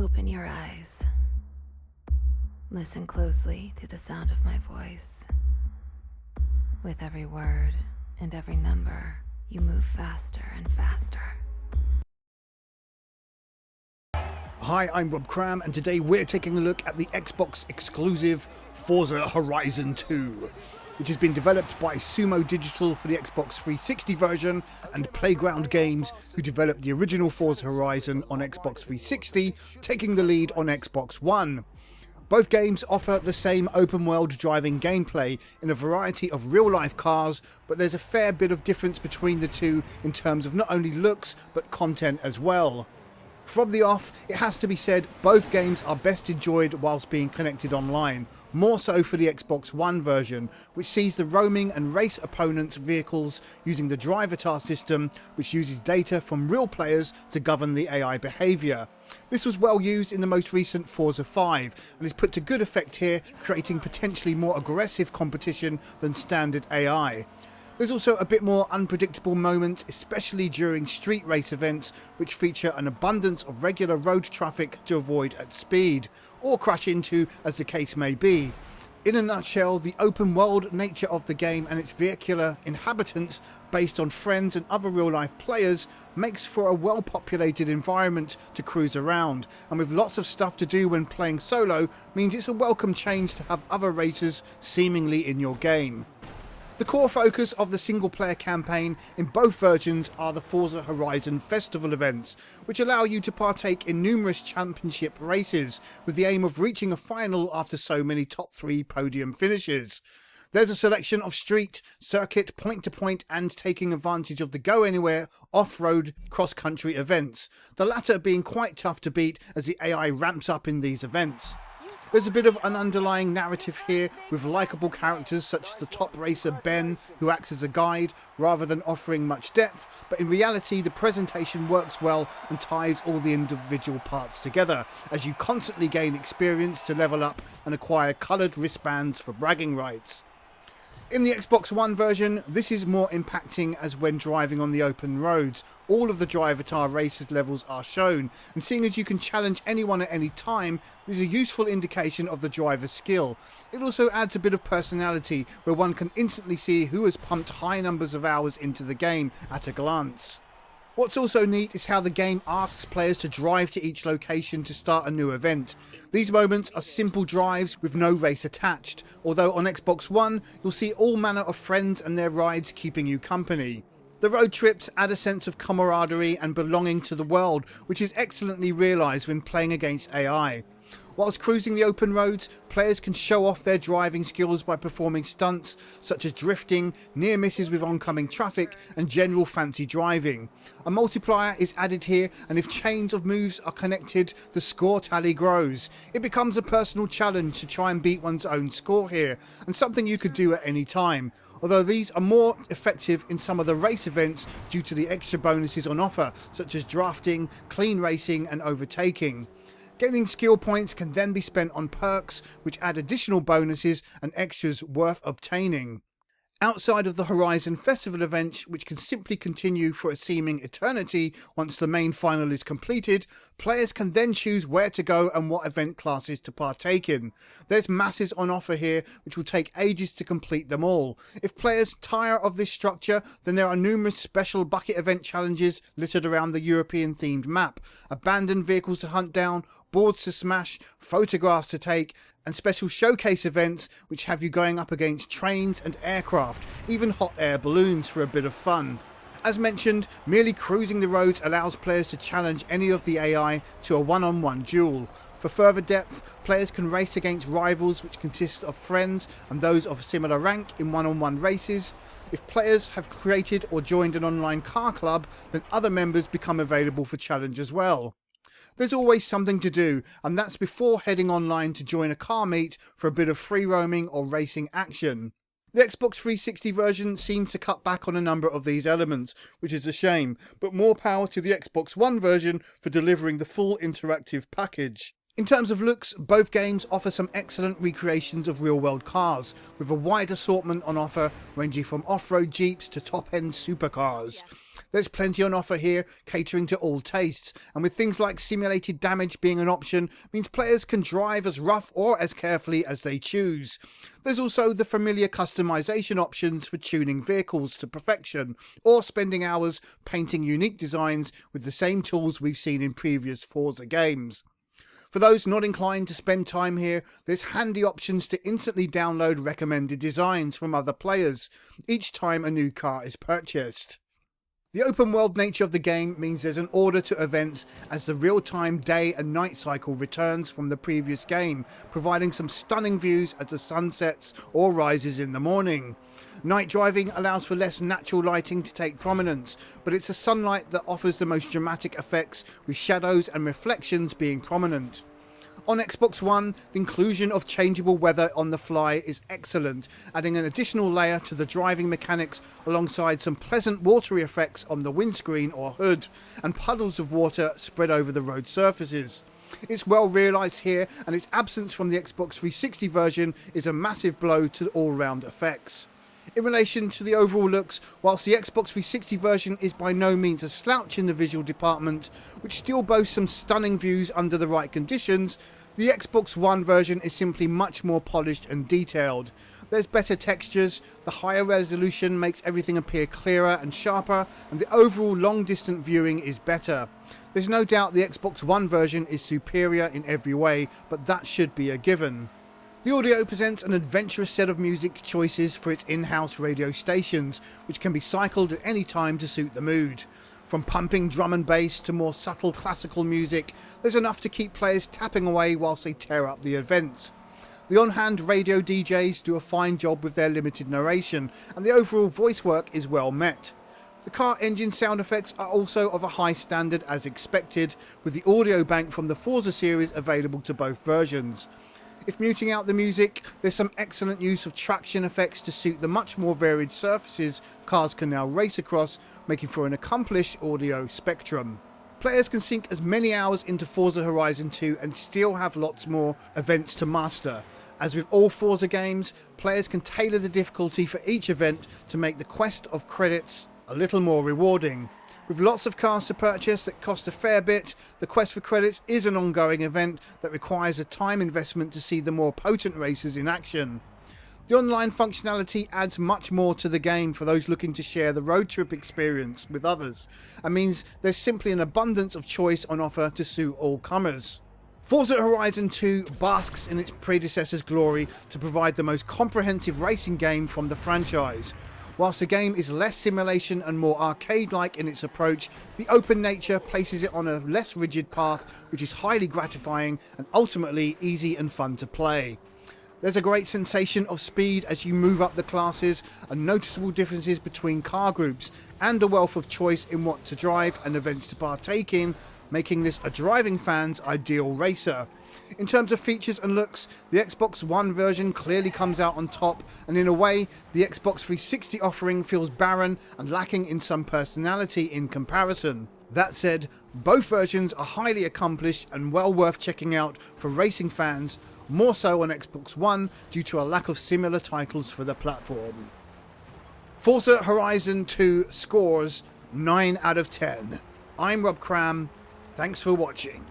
Open your eyes. Listen closely to the sound of my voice. With every word and every number, you move faster and faster. Hi, I'm Cram, and today we're taking a look at the Xbox exclusive Forza Horizon 2, which has been developed by Sumo Digital for the Xbox 360 version and Playground Games, who developed the original Forza Horizon on Xbox 360, taking the lead on Xbox One. Both games offer the same open world driving gameplay in a variety of real life cars, but there's a fair bit of difference between the two in terms of not only looks but content as well. From the off, it has to be said both games are best enjoyed whilst being connected online, more so for the Xbox One version, which sees the roaming and race opponents' vehicles using the Drivatar system, which uses data from real players to govern the AI behaviour. This was well used in the most recent Forza 5 and is put to good effect here, creating potentially more aggressive competition than standard AI. There's also a bit more unpredictable moments, especially during street race events, which feature an abundance of regular road traffic to avoid at speed, or crash into, as the case may be. In a nutshell, the open world nature of the game and its vehicular inhabitants, based on friends and other real life players, makes for a well-populated environment to cruise around, and with lots of stuff to do when playing solo, means it's a welcome change to have other racers seemingly in your game. The core focus of the single-player campaign in both versions are the Forza Horizon Festival events, which allow you to partake in numerous championship races, with the aim of reaching a final after so many top 3 podium finishes. There's a selection of street, circuit, point-to-point and taking advantage of the go-anywhere off-road cross-country events, the latter being quite tough to beat as the AI ramps up in these events. There's a bit of an underlying narrative here with likeable characters such as the top racer Ben, who acts as a guide rather than offering much depth, but in reality the presentation works well and ties all the individual parts together as you constantly gain experience to level up and acquire coloured wristbands for bragging rights. In the Xbox One version, this is more impacting as when driving on the open roads, all of the Drivatar racers levels are shown, and seeing as you can challenge anyone at any time, this is a useful indication of the driver's skill. It also adds a bit of personality, where one can instantly see who has pumped high numbers of hours into the game at a glance. What's also neat is how the game asks players to drive to each location to start a new event. These moments are simple drives with no race attached, although on Xbox One you'll see all manner of friends and their rides keeping you company. The road trips add a sense of camaraderie and belonging to the world, which is excellently realised when playing against AI. Whilst cruising the open roads, players can show off their driving skills by performing stunts such as drifting, near misses with oncoming traffic and general fancy driving. A multiplier is added here, and if chains of moves are connected, the score tally grows. It becomes a personal challenge to try and beat one's own score here, and something you could do at any time, although these are more effective in some of the race events due to the extra bonuses on offer, such as drafting, clean racing and overtaking. Gaining skill points can then be spent on perks, which add additional bonuses and extras worth obtaining. Outside of the Horizon Festival event, which can simply continue for a seeming eternity once the main final is completed, players can then choose where to go and what event classes to partake in. There's masses on offer here, which will take ages to complete them all. If players tire of this structure, then there are numerous special bucket event challenges littered around the European themed map, abandoned vehicles to hunt down, boards to smash, photographs to take, and special showcase events which have you going up against trains and aircraft, even hot air balloons for a bit of fun. As mentioned, merely cruising the roads allows players to challenge any of the AI to a one-on-one duel. For further depth, players can race against rivals, which consists of friends and those of similar rank in one-on-one races. If players have created or joined an online car club, then other members become available for challenge as well. There's always something to do, and that's before heading online to join a car meet for a bit of free roaming or racing action. The Xbox 360 version seems to cut back on a number of these elements, which is a shame, but more power to the Xbox One version for delivering the full interactive package. In terms of looks, both games offer some excellent recreations of real-world cars, with a wide assortment on offer ranging from off-road jeeps to top-end supercars. There's plenty on offer here, catering to all tastes, and with things like simulated damage being an option, means players can drive as rough or as carefully as they choose. There's also the familiar customization options for tuning vehicles to perfection, or spending hours painting unique designs with the same tools we've seen in previous Forza games. For those not inclined to spend time here, there's handy options to instantly download recommended designs from other players each time a new car is purchased. The open world nature of the game means there's an order to events as the real-time day and night cycle returns from the previous game, providing some stunning views as the sun sets or rises in the morning. Night driving allows for less natural lighting to take prominence, but it's the sunlight that offers the most dramatic effects, with shadows and reflections being prominent. On Xbox One, the inclusion of changeable weather on the fly is excellent, adding an additional layer to the driving mechanics alongside some pleasant watery effects on the windscreen or hood, and puddles of water spread over the road surfaces. It's well realised here, and its absence from the Xbox 360 version is a massive blow to all-round effects. In relation to the overall looks, whilst the Xbox 360 version is by no means a slouch in the visual department, which still boasts some stunning views under the right conditions, the Xbox One version is simply much more polished and detailed. There's better textures, the higher resolution makes everything appear clearer and sharper, and the overall long-distance viewing is better. There's no doubt the Xbox One version is superior in every way, but that should be a given. The audio presents an adventurous set of music choices for its in-house radio stations, which can be cycled at any time to suit the mood. From pumping drum and bass to more subtle classical music, there's enough to keep players tapping away whilst they tear up the events. The on-hand radio DJs do a fine job with their limited narration, and the overall voice work is well met. The car engine sound effects are also of a high standard as expected, with the audio bank from the Forza series available to both versions. If muting out the music, there's some excellent use of traction effects to suit the much more varied surfaces cars can now race across, making for an accomplished audio spectrum. Players can sink as many hours into Forza Horizon 2 and still have lots more events to master. As with all Forza games, players can tailor the difficulty for each event to make the quest of credits a little more rewarding. With lots of cars to purchase that cost a fair bit, the quest for credits is an ongoing event that requires a time investment to see the more potent racers in action. The online functionality adds much more to the game for those looking to share the road trip experience with others, and means there's simply an abundance of choice on offer to suit all comers. Forza Horizon 2 basks in its predecessor's glory to provide the most comprehensive racing game from the franchise. Whilst the game is less simulation and more arcade-like in its approach, the open nature places it on a less rigid path, which is highly gratifying and ultimately easy and fun to play. There's a great sensation of speed as you move up the classes, and noticeable differences between car groups, and a wealth of choice in what to drive and events to partake in, making this a driving fan's ideal racer. In terms of features and looks, the Xbox One version clearly comes out on top, and in a way, the Xbox 360 offering feels barren and lacking in some personality in comparison. That said, both versions are highly accomplished and well worth checking out for racing fans, more so on Xbox One due to a lack of similar titles for the platform. Forza Horizon 2 scores 9 out of 10. I'm Rob Cram, thanks for watching.